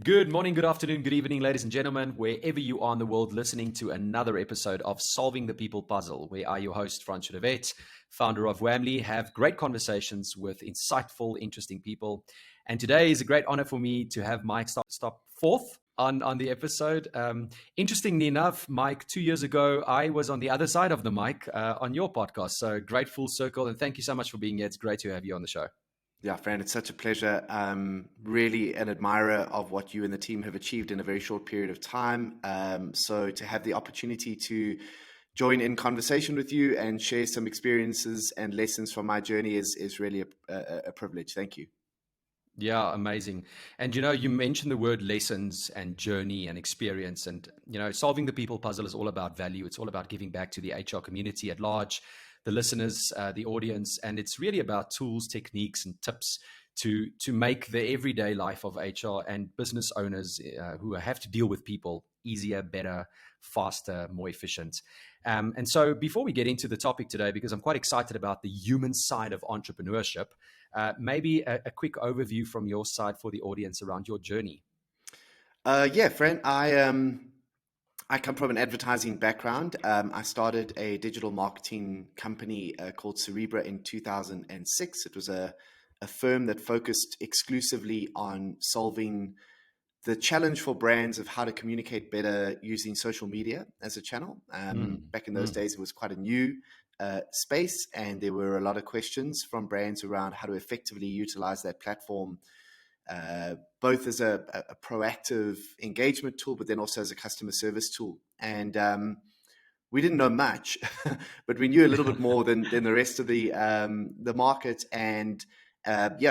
Good morning, good afternoon, good evening, ladies and gentlemen, wherever you are in the world listening to another episode of Solving the People Puzzle, where I, your host, Francois de Wet, founder of Whamley, have great conversations with insightful, interesting people. And today is a great honor for me to have Mike Stopforth on the episode. Interestingly enough, Mike, 2 years ago, I was on the other side of the mic on your podcast. So great full circle. And thank you so much for being here. It's great to have you on the show. Yeah, Fran, it's such a pleasure. Really an admirer of what you and the team have achieved in a very short period of time. So to have the opportunity to join in conversation with you and share some experiences and lessons from my journey is really a privilege. Thank you. Yeah, amazing. And you mentioned the word lessons and journey and experience. And solving the people puzzle is all about value. It's all about giving back to the HR community at large, the listeners, the audience, and it's really about tools, techniques, and tips to make the everyday life of HR and business owners who have to deal with people easier, better, faster, more efficient. And so before we get into the topic today, because I'm quite excited about the human side of entrepreneurship, maybe a quick overview from your side for the audience around your journey. Yeah, Fran, I come from an advertising background. I started a digital marketing company called Cerebra in 2006. It was a firm that focused exclusively on solving the challenge for brands of how to communicate better using social media as a channel. Back in those days, it was quite a new space, and there were a lot of questions from brands around how to effectively utilize that platform, both as a proactive engagement tool, but then also as a customer service tool. And we didn't know much, but we knew a little bit more than the rest of the market. And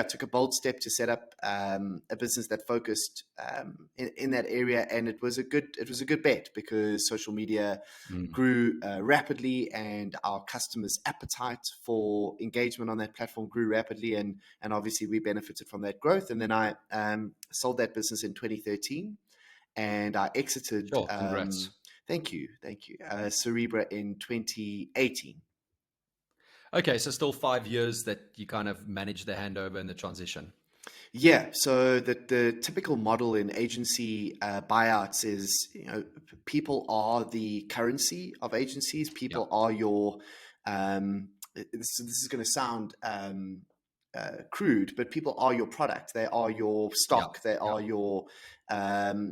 took a bold step to set up a business that focused in that area, and it was a good bet because social media grew rapidly, and our customers' appetite for engagement on that platform grew rapidly, and obviously we benefited from that growth. And then I sold that business in 2013, and I exited. Sure, congrats. Thank you, Cerebra in 2018. Okay, so still 5 years that you kind of manage the handover and the transition. Yeah, so the typical model in agency buyouts is, people are the currency of agencies. People are your. This is going to sound crude, but people are your product. They are your stock. They are your.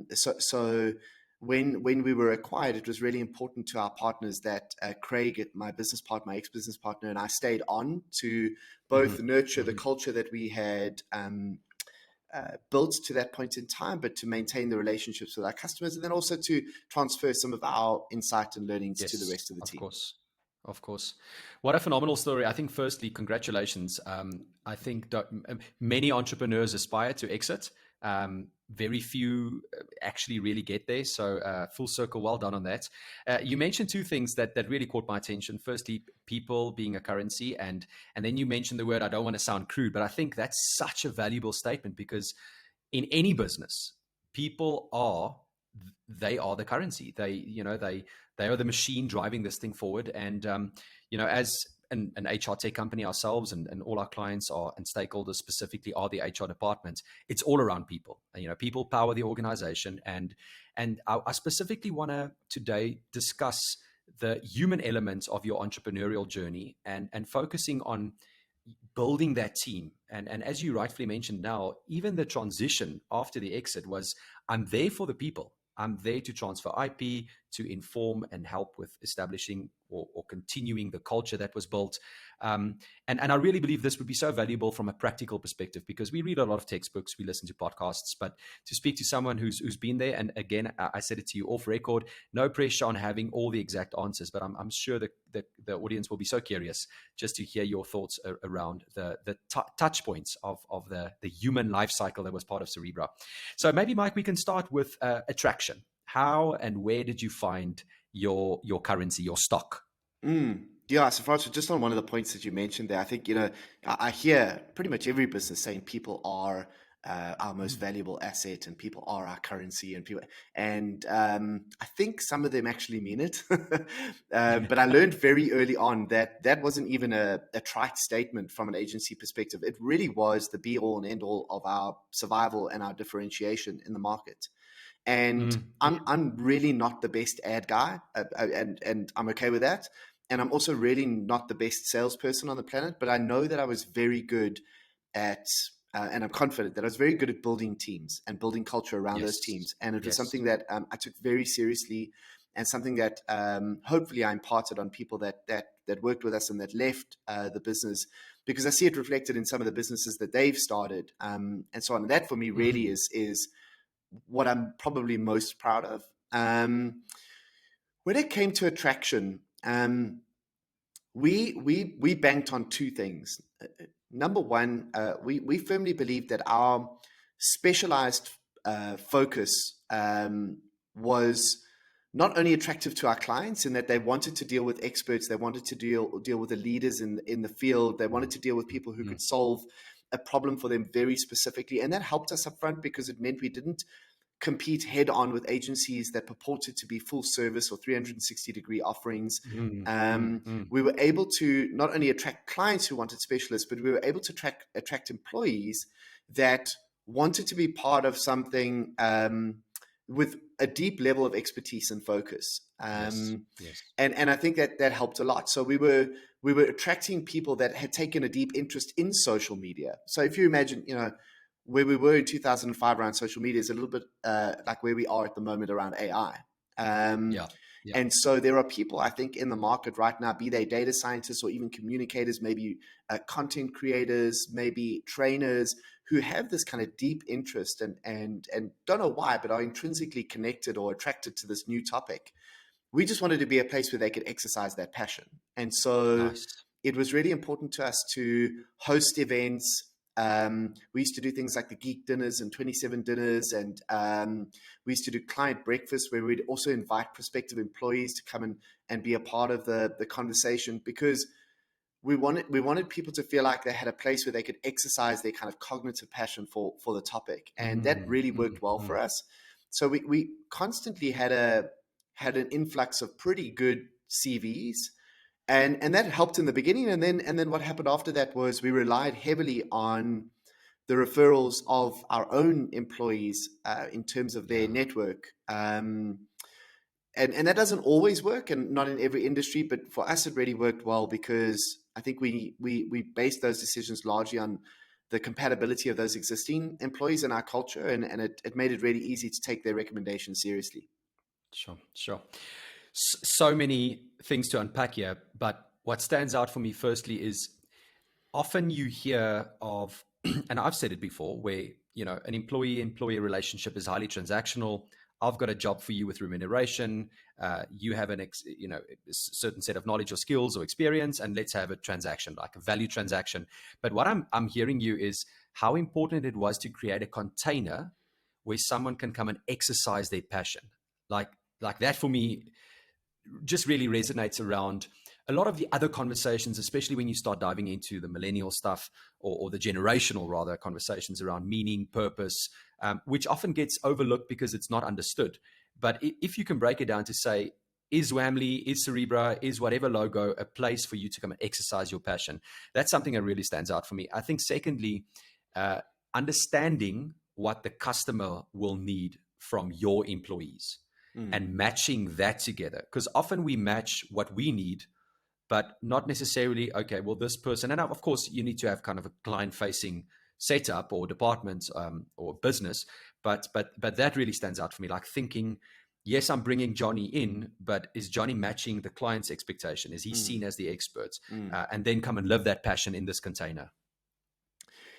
So when we were acquired, it was really important to our partners that Craig, my ex-business partner, and I stayed on to both nurture the culture that we had built to that point in time, but to maintain the relationships with our customers, and then also to transfer some of our insight and learnings to the rest of the team. Of course. What a phenomenal story. I think firstly, congratulations. I think many entrepreneurs aspire to exit. Very few actually really get there. So full circle, well done on that. You mentioned two things that really caught my attention. Firstly, people being a currency. And then you mentioned the word, I don't want to sound crude, but I think that's such a valuable statement because in any business, people are the currency. They are the machine driving this thing forward. And, as an HR tech company ourselves and all our clients are and stakeholders specifically are the HR department, it's all around people. People power the organization. And I specifically want to today discuss the human element of your entrepreneurial journey and focusing on building that team. And as you rightfully mentioned now, even the transition after the exit was, I'm there for the people. I'm there to transfer IP, to inform and help with establishing or continuing the culture that was built. And I really believe this would be so valuable from a practical perspective because we read a lot of textbooks, we listen to podcasts, but to speak to someone who's been there, and again, I said it to you off record, no pressure on having all the exact answers, but I'm sure that the audience will be so curious just to hear your thoughts around the touch points of the human life cycle that was part of Cerebra. So maybe, Mike, we can start with attraction. How and where did you find your currency, your stock? Yeah, so Francois, just on one of the points that you mentioned there, I think, I hear pretty much every business saying people are our most Mm. valuable asset, and people are our currency, and people. And I think some of them actually mean it. But I learned very early on that that wasn't even a trite statement from an agency perspective. It really was the be all and end all of our survival and our differentiation in the market. And Mm. I'm really not the best ad guy, and I'm okay with that. And I'm also really not the best salesperson on the planet, but I know that I was very good at, and I'm confident that I was very good at building teams and building culture around those Yes. teams. And it was Yes. something that I took very seriously, and something that hopefully I imparted on people that worked with us and that left the business, because I see it reflected in some of the businesses that they've started, and so on. And that for me really Mm. is what I'm probably most proud of. When it came to attraction, we banked on two things. Number one, we firmly believe that our specialized focus was not only attractive to our clients in that they wanted to deal with experts, they wanted to deal with the leaders in the field, they wanted to deal with people who Mm. could solve a problem for them very specifically, and that helped us up front because it meant we didn't compete head on with agencies that purported to be full service or 360-degree offerings. Mm. Mm. Mm. We were able to not only attract clients who wanted specialists, but we were able to attract employees that wanted to be part of something with a deep level of expertise and focus. Yes. Yes. And I think that that helped a lot. So we were attracting people that had taken a deep interest in social media. So if you imagine, where we were in 2005 around social media is a little bit like where we are at the moment around AI. Um, Yeah. Yeah. and so there are people, I think, in the market right now, be they data scientists or even communicators, maybe content creators, maybe trainers, who have this kind of deep interest and don't know why, but are intrinsically connected or attracted to this new topic. We just wanted to be a place where they could exercise that passion. And so Nice. it was really important to us to host events. We used to do things like the Geek Dinners and 27 Dinners, and we used to do client breakfast where we'd also invite prospective employees to come and be a part of the conversation, because we wanted people to feel like they had a place where they could exercise their kind of cognitive passion for the topic, and that Mm. really Mm. worked well for Mm. us. So we constantly had an influx of pretty good CVs, and that helped in the beginning. And then what happened after that was we relied heavily on the referrals of our own employees in terms of their Yeah. network. And that doesn't always work, and not in every industry, but for us it really worked well, because I think we based those decisions largely on the compatibility of those existing employees in our culture, and it made it really easy to take their recommendations seriously. Sure. Sure. So many things to unpack here, but what stands out for me firstly is often you hear of, and I've said it before, where an employee-employee relationship is highly transactional. I've got a job for you with remuneration. You have a certain set of knowledge or skills or experience, and let's have a transaction, like a value transaction. But what I'm hearing you is how important it was to create a container where someone can come and exercise their passion. Like like that for me just really resonates around a lot of the other conversations, especially when you start diving into the millennial stuff, or the generational rather conversations around meaning, purpose, which often gets overlooked because it's not understood. But if you can break it down to say, is Wamley, is Cerebra, is whatever logo a place for you to come and exercise your passion? That's something that really stands out for me. I think, secondly, uh, understanding what the customer will need from your employees Mm, and matching that together. Because often we match what we need, but not necessarily, okay, well, this person, and of course, you need to have kind of a client facing setup or department, or business. But that really stands out for me, like thinking, yes, I'm bringing Johnny in, but is Johnny matching the client's expectation? Is he mm, seen as the expert? mm. And then come and live that passion in this container.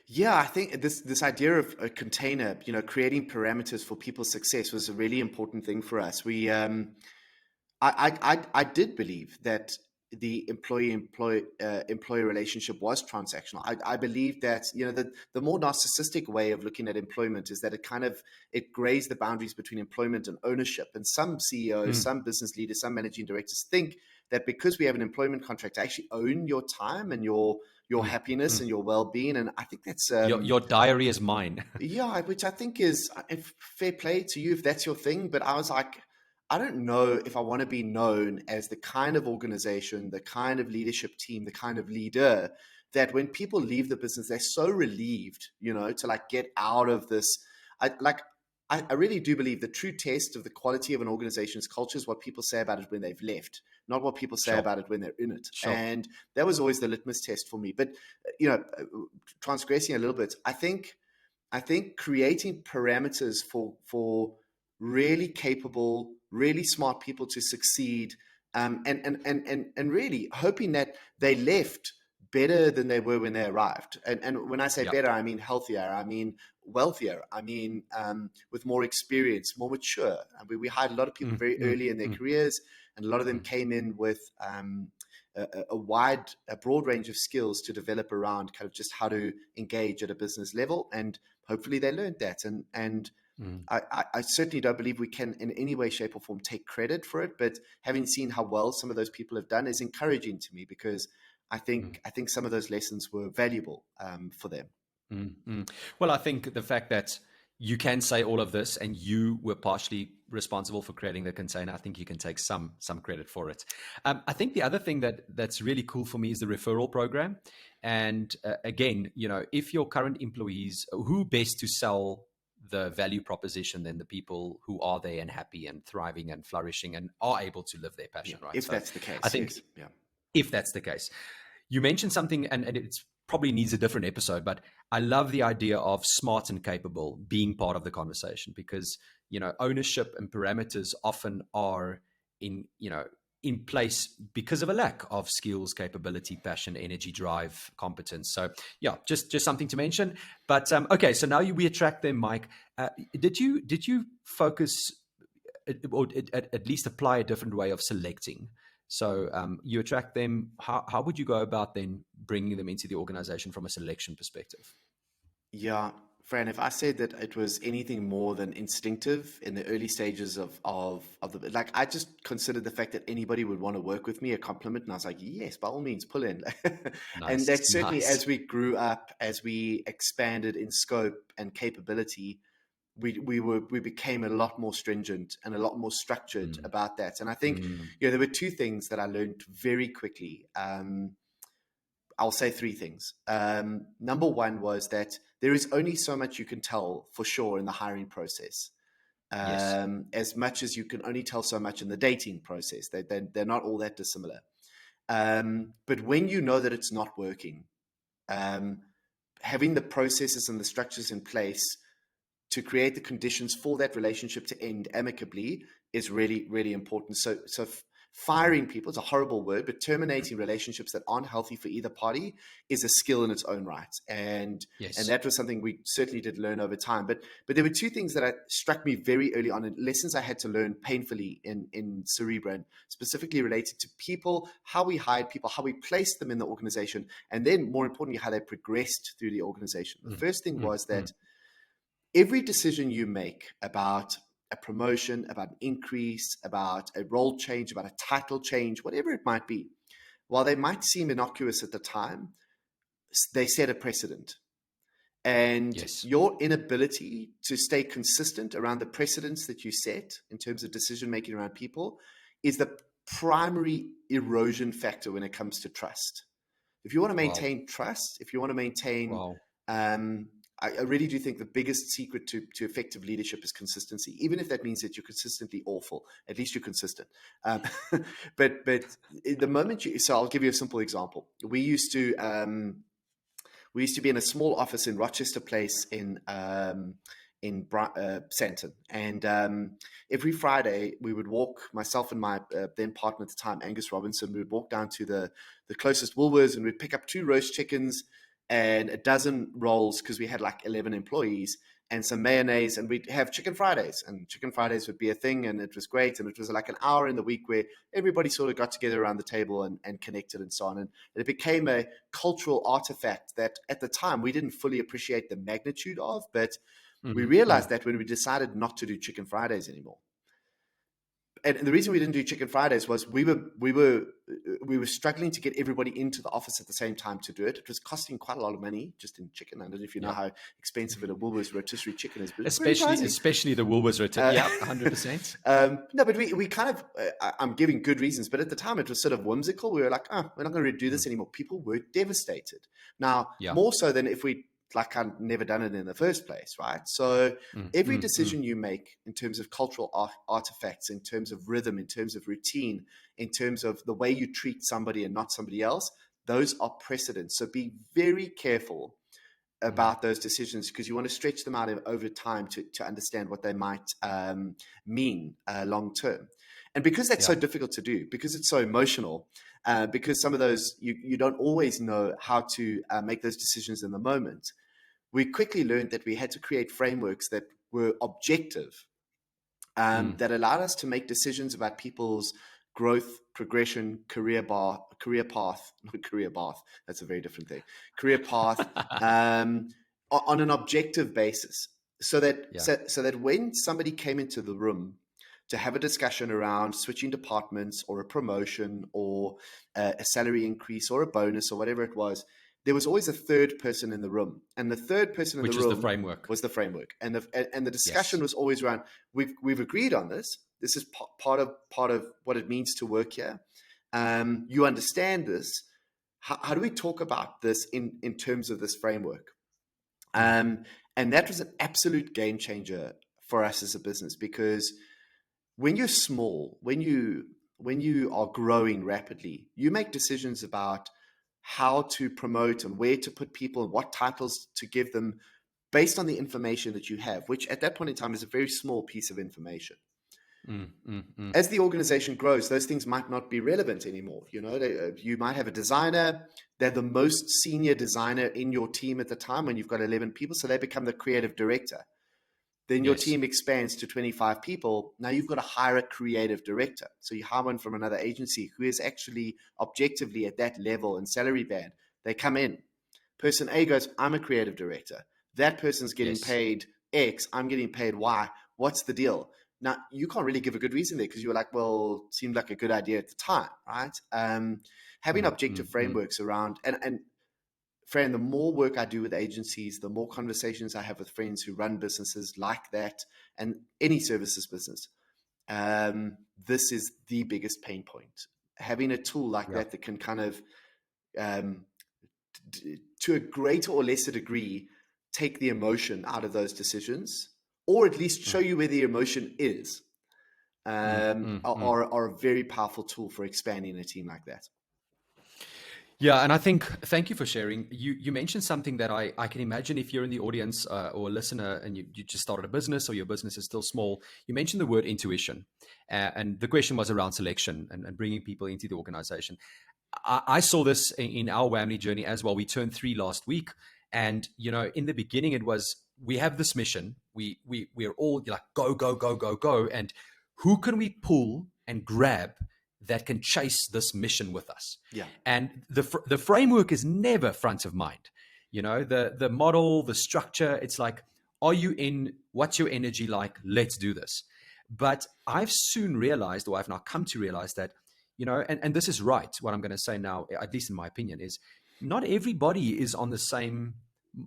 Yeah, I think this idea of a container, creating parameters for people's success was a really important thing for us. I did believe that the employee relationship was transactional. I believe that the more narcissistic way of looking at employment is that it grays the boundaries between employment and ownership. And some CEOs, Mm. some business leaders, some managing directors think that because we have an employment contract, I actually own your time and your Mm, happiness mm. and your well-being. And I think that's Your diary is mine. yeah, which I think is fair play to you if that's your thing. But I was like, I don't know if I want to be known as the kind of organization, the kind of leadership team, the kind of leader that when people leave the business, they're so relieved, to like get out of this. I like. I really do believe the true test of the quality of an organization's culture is what people say about it when they've left, not what people say Sure, about it when they're in it. sure. And that was always the litmus test for me. But transgressing a little bit, I think creating parameters for really capable, really smart people to succeed, and really hoping that they left better than they were when they arrived. And when I say Yeah. better, I mean healthier. I mean wealthier. I mean with more experience, more mature. And we hired a lot of people Mm, very mm, early in their mm, careers, and a lot of them mm, came in with a broad range of skills to develop around kind of just how to engage at a business level, and hopefully they learned that. And mm, I certainly don't believe we can in any way, shape, or form take credit for it. But having seen how well some of those people have done is encouraging to me, because I mm. think I think some of those lessons were valuable for them. Mm, mm. Well, I think the fact that you can say all of this and you were partially responsible for creating the container, I think you can take some credit for it. I think the other thing that's really cool for me is the referral program. And again, if your current employees, who best to sell the value proposition than the people who are there and happy and thriving and flourishing and are able to live their Yeah, passion, right? if So that's the I case, think yes, yeah, if that's the case. You mentioned something, and it's probably needs a different episode, but I love the idea of smart and capable being part of the conversation, because ownership and parameters often are in place because of a lack of skills, capability, passion, energy, drive, competence. So yeah, just something to mention. But okay, so now we attract them, Mike. Did you focus or at least apply a different way of selecting? So you attract them. How would you go about then bringing them into the organization from a selection perspective? yeah. Fran, if I said that it was anything more than instinctive in the early stages of the, like, I just considered the fact that anybody would want to work with me a compliment, and I was like, yes, by all means, pull in. And Nice, that certainly, nice. as we grew up, as we expanded in scope and capability, we became a lot more stringent and a lot more structured Mm, about that. And I think mm, there were two things that I learned very quickly. I'll say three things. Number one was that there is only so much you can tell for sure in the hiring process, yes. as much as you can only tell so much in the dating process. They're not all that dissimilar. But when you know that it's not working, um, having the processes and the structures in place to create the conditions for that relationship to end amicably is really, really important. So firing people is a horrible word, but terminating relationships that aren't healthy for either party is a skill in its own right. And Yes. that was something we certainly did learn over time. But there were two things that struck me very early on, and lessons I had to learn painfully in Cerebra, and specifically related to people, how we hired people, how we placed them in the organization, and then more importantly, how they progressed through the organization. The Mm, first thing mm, was mm. that every decision you make about a promotion, about an increase, about a role change, about a title change, whatever it might be, while they might seem innocuous at the time, they set a precedent. And Yes. your inability to stay consistent around the precedents that you set in terms of decision making around people is the primary erosion factor when it comes to trust. If you want to Wow. maintain trust, if you want to maintain, Wow. um, I really do think the biggest secret to effective leadership is consistency. Even if that means that you're consistently awful, at least you're consistent. Um, but the moment so I'll give you a simple example. We used to be in a small office in Rochester Place in Santon, and every Friday we would walk. Myself and my then partner at the time, Angus Robinson, we would walk down to the closest Woolworths, and we'd pick up 2 roast chickens and a dozen rolls, because we had like 11 employees, and some mayonnaise, and we'd have chicken Fridays, and chicken Fridays would be a thing, and it was great. And it was like an hour in the week where everybody sort of got together around the table and connected and so on. And it became a cultural artifact that at the time we didn't fully appreciate the magnitude of, but we Mm, realized mm. that when we decided not to do chicken Fridays anymore. and the reason we didn't do Chicken Fridays was we were struggling to get everybody into the office at the same time to do it. It was costing quite a lot of money just in chicken. I don't know if you know Yeah. how expensive a Woolworths rotisserie chicken is, but it's pretty Especially, pricey. especially the Woolworths rotisserie. Yeah, 100%. No, but we kind of, I'm giving good reasons, but at the time it was sort of whimsical. We were like, oh, we're not going to do this anymore. People were devastated. Now, Yeah. more so than if we like I'd never done it in the first place, right? So every decision you make in terms of cultural artifacts, in terms of rhythm, in terms of routine, in terms of the way you treat somebody and not somebody else, those are precedents. So be very careful about those decisions because you want to stretch them out over time to understand what they might mean long term. And because that's so difficult to do, because it's so emotional, because some of those you don't always know how to make those decisions in the moment, we quickly learned that we had to create frameworks that were objective, that allowed us to make decisions about people's growth, progression, career path, not career path, that's a very different thing, career path, on an objective basis. So that when somebody came into the room to have a discussion around switching departments or a promotion or a salary increase or a bonus or whatever it was, there was always a third person in the room, and the third person in the room was the framework. Was the framework, and the discussion was always around. We've agreed on this. This is part of what it means to work here. You understand this. How do we talk about this in terms of this framework? And that was an absolute game changer for us as a business, because when you're small, when you are growing rapidly, you make decisions about how to promote and where to put people and what titles to give them based on the information that you have, which at that point in time is a very small piece of information. As the organization grows, those things might not be relevant anymore. You know, you might have a designer. They're the most senior designer in your team at the time when you've got 11 people. So they become the creative director. Then your team expands to 25 people. Now you've got to hire a creative director. So you hire one from another agency who is actually objectively at that level and salary band. They come in. Person A goes, I'm a creative director. That person's getting paid X. I'm getting paid Y. What's the deal? Now, you can't really give a good reason there because you were like, well, it seemed like a good idea at the time, right? Having objective frameworks around, and Fran, the more work I do with agencies, the more conversations I have with friends who run businesses like that and any services business. This is the biggest pain point. Having a tool like that can kind of, to a greater or lesser degree, take the emotion out of those decisions, or at least show you where the emotion is, are a very powerful tool for expanding a team like that. Yeah, and I think, thank you for sharing. You mentioned something that I can imagine if you're in the audience or a listener and you just started a business or your business is still small. You mentioned the word intuition, and the question was around selection and bringing people into the organization. I saw this in our family journey as well. We turned 3 last week, and in the beginning it was, we have this mission. We're all like go go go go go, and who can we pull and grab that can chase this mission with us? Yeah. And the framework is never front of mind. The model, the structure, it's like, are you in? What's your energy like? Let's do this. But I've soon realized, or I've now come to realize that, and this is right, what I'm going to say now, at least in my opinion, is not everybody is on the same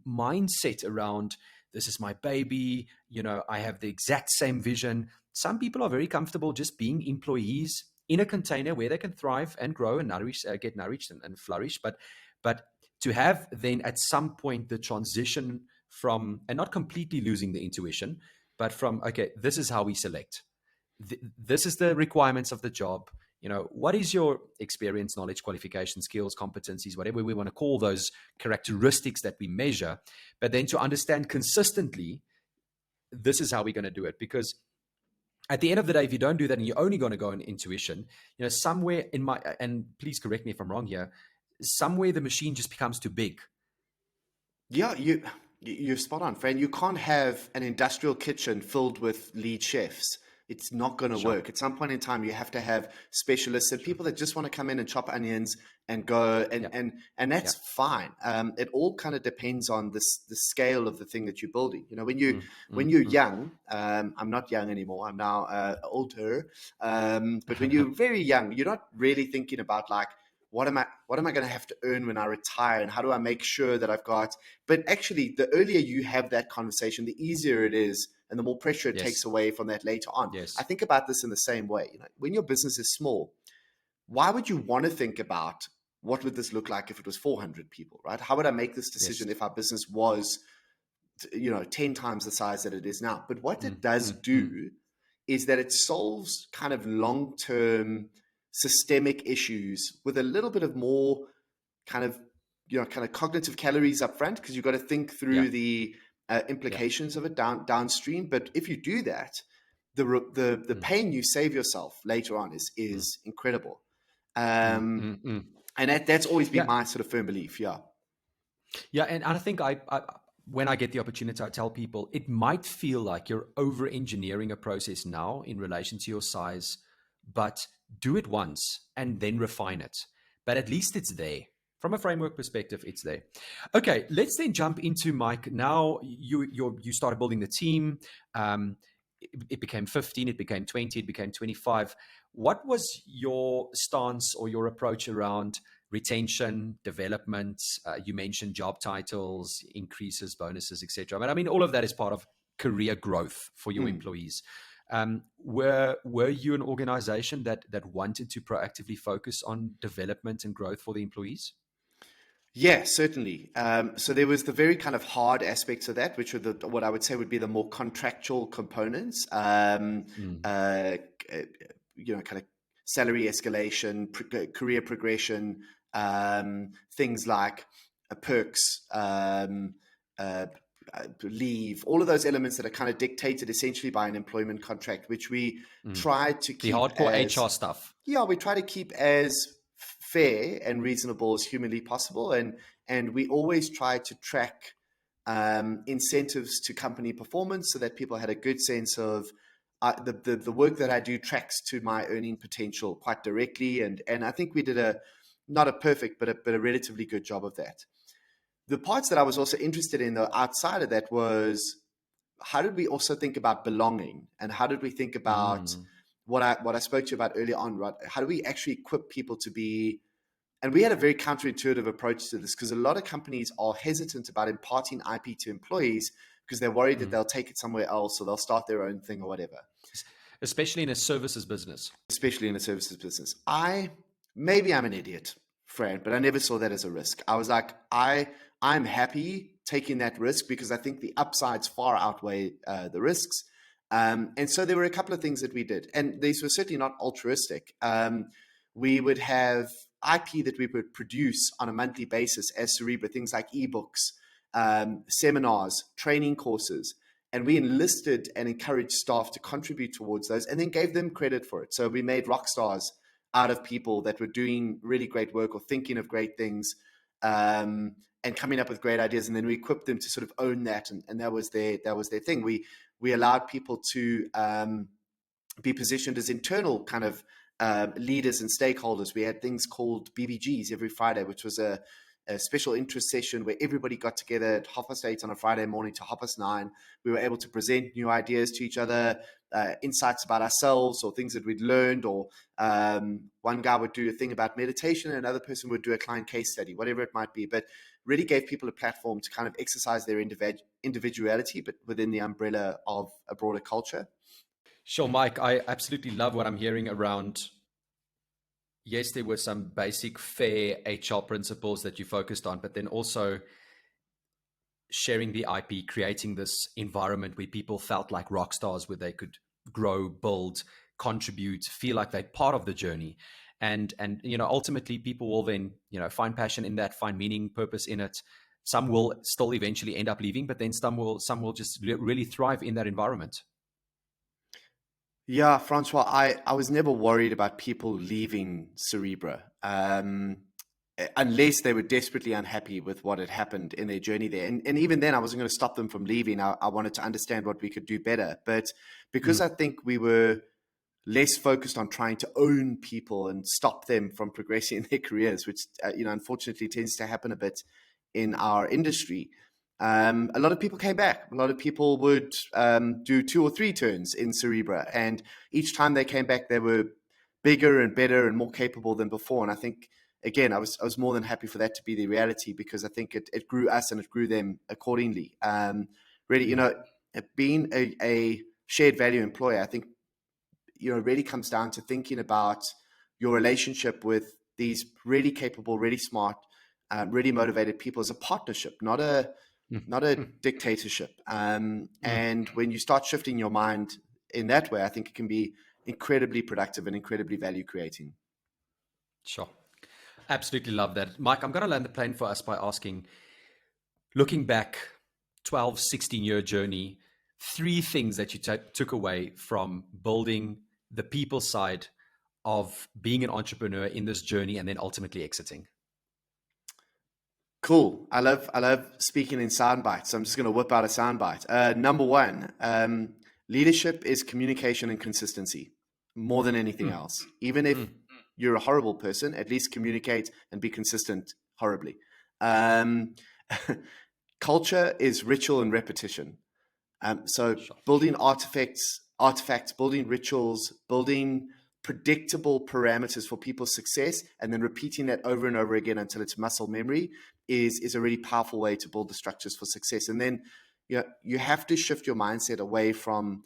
mindset around, this is my baby, I have the exact same vision. Some people are very comfortable just being employees in a container where they can thrive and grow and get nourished and flourish. But to have then at some point the transition from, and not completely losing the intuition, but from, okay, this is how we select. This is the requirements of the job. What is your experience, knowledge, qualification, skills, competencies, whatever we want to call those characteristics that we measure, but then to understand consistently, this is how we're going to do it. Because at the end of the day, if you don't do that and you're only going to go on intuition, somewhere in my, and please correct me if I'm wrong here, somewhere the machine just becomes too big. Yeah, you're spot on, Fran. You can't have an industrial kitchen filled with lead chefs. it's not going to Sure. work. At some point in time, you have to have specialists and Sure. people that just want to come in and chop onions and go, and Yeah. that's Yeah. fine. It all kind of depends on the scale of the thing that you're building. You know, Mm, when mm, you're mm. young, I'm not young anymore. I'm now older. But when you're very young, you're not really thinking about like, what am I going to have to earn when I retire, and how do I make sure that I've got. But actually, the earlier you have that conversation, the easier it is, and the more pressure it takes Yes. away from that later on. I Yes. think about this in the same way. You know, when your business is small, why would you want to think about what would this look like if it was 400 people, right? How would I make this Yes. decision if our business was, 10 times the size that it is now? But what Mm, it does mm, mm. do is that it solves kind of long-term systemic issues with a little bit of more kind of kind of cognitive calories up front, because you've got to think Yeah. through the Yeah. implications of it downstream. But if you do that, the Mm, pain you save yourself later on mm, is incredible. mm, um mm, mm. and that's always been Yeah. my sort of firm belief. Yeah. Yeah, and I think I when I get the opportunity, I tell people it might feel like you're over engineering a process now in relation to your size, but do it once and then refine it. But at least it's there. From a framework perspective, it's there. Okay, let's then jump into Mike. Now you started building the team. It became 15, it became 20, it became 25. What was your stance or your approach around retention, development? You mentioned job titles, increases, bonuses, etc. But I mean, all of that is part of career growth for your Mm. employees. Were you an organization that wanted to proactively focus on development and growth for the employees? Yeah, certainly. So there was the very kind of hard aspects of that, which are what I would say would be the more contractual components. Mm, Uh, kind of salary escalation, career progression, things like perks, uh, leave, all of those elements that are kind of dictated essentially by an employment contract, which we mm. tried to The keep hardcore as HR stuff. we try to keep as fair and reasonable as humanly possible, and we always try to track incentives to company performance so that people had a good sense of the work that I do tracks to my earning potential quite directly, and I think we did a not a perfect but a relatively good job of that. The parts that I was also interested in, though, outside of that, was how did we also think about belonging, and how did we think about Mm, what I spoke to you about earlier on, right? How do we actually equip people to be? And we had a very counterintuitive approach to this, because a lot of companies are hesitant about imparting IP to employees because they're worried that mm. they'll take it somewhere else or they'll start their own thing or whatever, Especially in a services business. especially in a services business. Maybe I'm an idiot, Fran, but I never saw that as a risk. I was like, I'm happy taking that risk because I think the upsides far outweigh the risks. And so there were a couple of things that we did, and these were certainly not altruistic. We would have IP that we would produce on a monthly basis as Cerebra, things like ebooks, seminars, training courses, and we enlisted and encouraged staff to contribute towards those and then gave them credit for it. So we made rock stars out of people that were doing really great work or thinking of great things, and coming up with great ideas, and then we equipped them to sort of own that, and that was their thing. We allowed people to be positioned as internal kind of leaders and stakeholders. We had things called BBGs every Friday, which was a special interest session where everybody got together at 8:30 on a Friday morning to 9:30. We were able to present new ideas to each other, insights about ourselves or things that we'd learned, or one guy would do a thing about meditation, and another person would do a client case study, whatever it might be. But really gave people a platform to kind of exercise their individuality, but within the umbrella of a broader culture. Sure, Mike, I absolutely love what I'm hearing around. Yes, there were some basic fair HR principles that you focused on, but then also sharing the IP, creating this environment where people felt like rock stars, where they could grow, build, contribute, feel like they're part of the journey. And ultimately people will then, find passion in that, find meaning, purpose in it. Some will still eventually end up leaving, but then some will just really thrive in that environment. Yeah, Francois, I was never worried about people leaving Cerebra. unless they were desperately unhappy with what had happened in their journey there. And even then, I wasn't going to stop them from leaving. I wanted to understand what we could do better. But because I think we were less focused on trying to own people and stop them from progressing in their careers, which, unfortunately tends to happen a bit in our industry. A lot of people came back. A lot of people would do 2 or 3 turns in Cerebra. And each time they came back, they were bigger and better and more capable than before. And I think, again, I was more than happy for that to be the reality, because I think it grew us and it grew them accordingly. Really, being a shared value employer, I think, really comes down to thinking about your relationship with these really capable, really smart, really motivated people as a partnership, not a dictatorship. And when you start shifting your mind in that way, I think it can be incredibly productive and incredibly value creating. Sure. Absolutely love that. Mike, I'm going to land the plane for us by asking, looking back 12, 16-year journey, 3 things that you took away from building the people side of being an entrepreneur in this journey and then ultimately exiting. Cool. I love speaking in sound bites. So I'm just going to whip out a sound bite. Number 1, leadership is communication and consistency more than anything else. Even if you're a horrible person, at least communicate and be consistent horribly. Culture is ritual and repetition. So building artifacts, building rituals, building predictable parameters for people's success, and then repeating that over and over again until it's muscle memory is a really powerful way to build the structures for success. And then you have to shift your mindset away from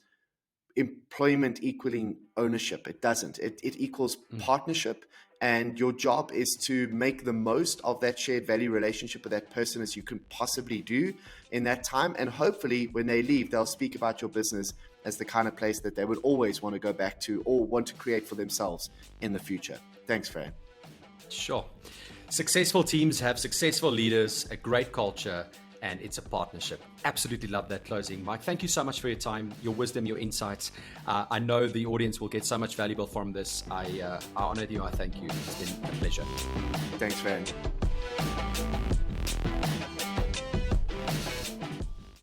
employment equaling ownership. It doesn't. It equals partnership. And your job is to make the most of that shared value relationship with that person as you can possibly do in that time. And hopefully when they leave, they'll speak about your business as the kind of place that they would always want to go back to or want to create for themselves in the future. Thanks, Fran. Sure. Successful teams have successful leaders, a great culture, and it's a partnership. Absolutely love that closing. Mike, thank you so much for your time, your wisdom, your insights. I know the audience will get so much valuable from this. I honor you. I thank you. It's been a pleasure. Thanks, Fran.